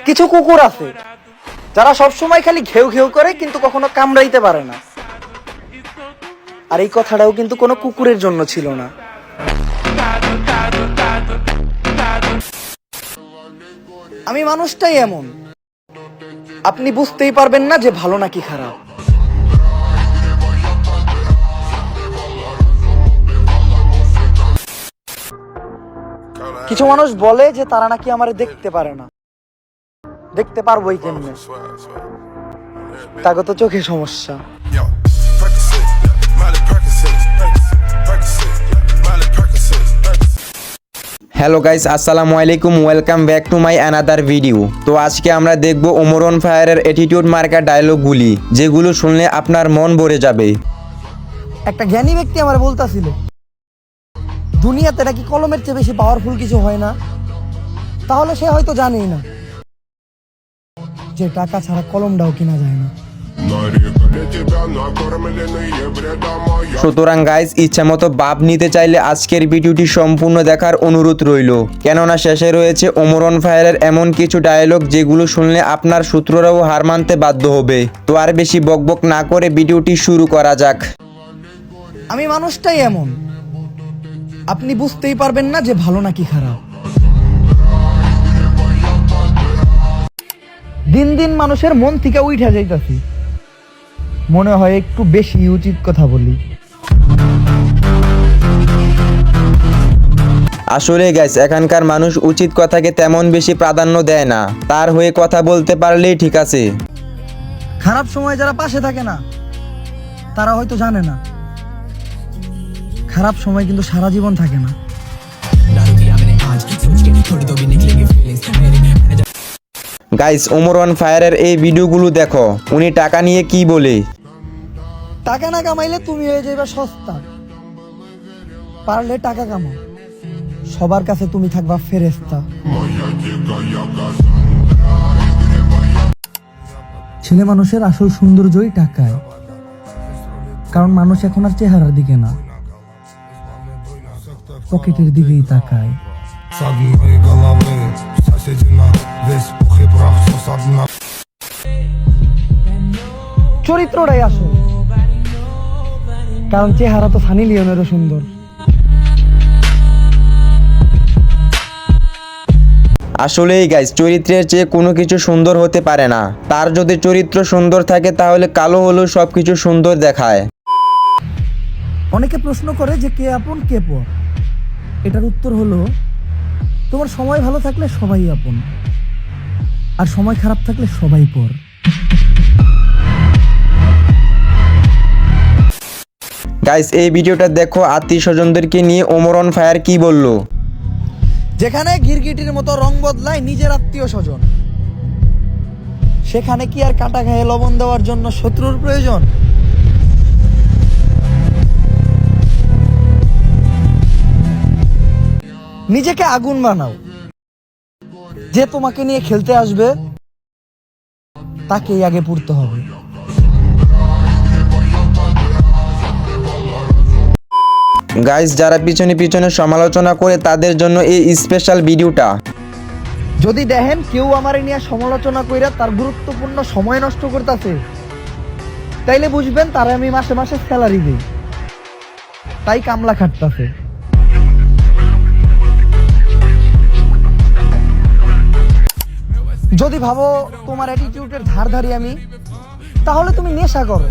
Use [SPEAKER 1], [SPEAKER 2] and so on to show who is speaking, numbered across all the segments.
[SPEAKER 1] কিছু কুকুর আছে যারা সবসময় খালি ঘেউ ঘেউ করে কিন্তু কখনো কামড়াইতে পারে না। আর এই কথাটাও কিন্তু কোনো কুকুরের জন্য ছিল না। আমি মানুষটাই এমন, আপনি বুঝতেই পারবেন না যে ভালো নাকি খারাপ। কিছু মানুষ বলে যে তারা নাকি আমারে দেখতে পারে না। দেখতে পারবোই কেমনে, তাকে তো চোখে সমস্যা।
[SPEAKER 2] হ্যালো গাইস, আসসালামু আলাইকুম, welcome back to my another video. তো আজকে আমরা দেখব ওমর অন ফায়ারের অ্যাটিটিউড মার্কা ডায়লগগুলি, যেগুলো শুনলে আপনার মন ভরে যাবে।
[SPEAKER 1] একটা জ্ঞানী ব্যক্তি আমার বলতাছিল, দুনিয়াতে নাকি কলমের চেয়ে বেশি পাওয়ারফুল কিছু হয় না। তাহলে সে হয়তো জানেই না যে টাকা ছাড়া কলমটাও কিনা যায় না।
[SPEAKER 2] সুতরাং গাইস, ইচ্ছা মতো বাপ নিতে চাইলে আজকের ভিডিওটি সম্পূর্ণ দেখার অনুরোধ রইল, কেননা শেষে রয়েছে ওমর অন ফায়ারের এমন কিছু ডায়লগ যেগুলো শুনলে আপনার শত্রুরাও হার মানতে বাধ্য হবে। তো আর বেশি বকবক না করে ভিডিওটি শুরু করা যাক।
[SPEAKER 1] আমি মানুষটাই এমন, আপনি বুঝতেই পারবেন না যে ভালো নাকি খারাপ। দিন দিন মানুষের মন থেকে উঠে যাইতাছি, মনে হয় একটু বেশি উচিত কথা বলি।
[SPEAKER 2] আসলে গাইস, এখানকার মানুষ উচিত কথাকে তেমন বেশি প্রাধান্য দেয় না, তার হয়ে কথা বলতে পারলেই ঠিক আছে।
[SPEAKER 1] খারাপ সময় যারা পাশে থাকে না, তারা হয়তো জানে না খারাপ সময় কিন্তু সারা জীবন থাকে না।
[SPEAKER 2] গাইস, ওমর অন ফায়ারের এই ভিডিওগুলো দেখো, উনি টাকা নিয়ে কি বলে।
[SPEAKER 1] টাকা না কামাইলে তুমি হয়ে যাবে সস্তা, পারলে টাকা কামাও, সবার কাছে তুমি থাকবা ফেরেশতা। ছেলে মানুষের আসল সৌন্দর্যই টাকায়, কারণ মানুষ এখন আর চেহারার দিকে না, পকেটের দিকেই তাকায়। চরিত্রটাই আসল, কারণ চেহারা তো সানি লিওনেরও সুন্দর।
[SPEAKER 2] আসলেই গাইস, চরিত্রের চেয়ে কোনো কিছু সুন্দর হতে পারে না। তার যদি চরিত্র সুন্দর থাকে তাহলে কালো হলেও সবকিছু সুন্দর দেখায়।
[SPEAKER 1] অনেকে প্রশ্ন করে যে কে আপন কে পর। এটার উত্তর হলো, তোমার সময় ভালো থাকলে সবাই আপন, আর সময় খারাপ থাকলে সবাই পর।
[SPEAKER 2] গাইস, এই ভিডিওটা দেখো, আত্মীয় স্বজনদেরকে নিয়ে ওমর অন ফায়ার কি বলল।
[SPEAKER 1] যেখানে গিরগিটির মতো রং বদলায় নিজের আত্মীয় স্বজন, সেখানে কি আর কাটা খায়ে লবণ দেওয়ার জন্য শত্রুর প্রয়োজন? নিজেকে আগুন বানাও, যে তোমাকে নিয়ে খেলতে আসবে তাকেই আগে পুড়তে হবে।
[SPEAKER 2] গাইস, যারা পিছনে পিছনে সমালোচনা করে তাদের জন্য এই স্পেশাল ভিডিওটা।
[SPEAKER 1] যদি দেখেন কেউ আমারে নিয়ে সমালোচনা কইরা তার গুরুত্বপূর্ণ সময় নষ্ট করতেছে, তাইলে বুঝবেন তারে আমি মাসে মাসে স্যালারি দিই, তাই কামলা খাটতাছে। যদি ভাবো তোমার অ্যাটিটিউডের ধার ধারি আমি, তাহলে তুমি নেশা করো,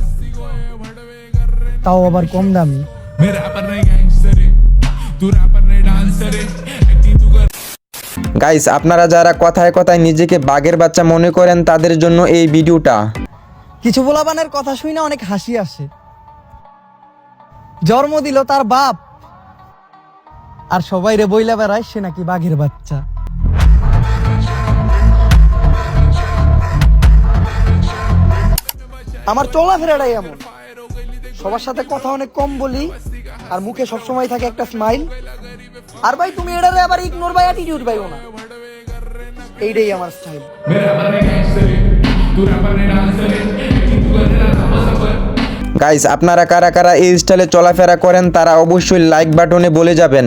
[SPEAKER 1] তাও আবার কম দামি।
[SPEAKER 2] গাইস, আপনারা যারা কথায় কথায় নিজেকে বাঘের বাচ্চা মনে করেন তাদের জন্য এই ভিডিওটা।
[SPEAKER 1] কিছু পোলাপানের কথা শুনে অনেক হাসি আসে। জন্ম দিল তার বাপ, আর সবাই রে বইলা বেড়ায় সে নাকি বাঘের বাচ্চা। আমার চলাফেরাটাই এমন, সবার সাথে কথা অনেক কম বলি, আর মুখে সবসময় থাকে একটা স্মাইল। আর ভাই তুমি এটারে আবার ইগনোর বাই অ্যাটিটিউড পাইও না, এইটাই আমার স্টাইল।
[SPEAKER 2] গাইস, আপনারা কারা কারা এই স্টাইলে চলাফেরা করেন তারা অবশ্যই লাইক বাটনে বলে যাবেন।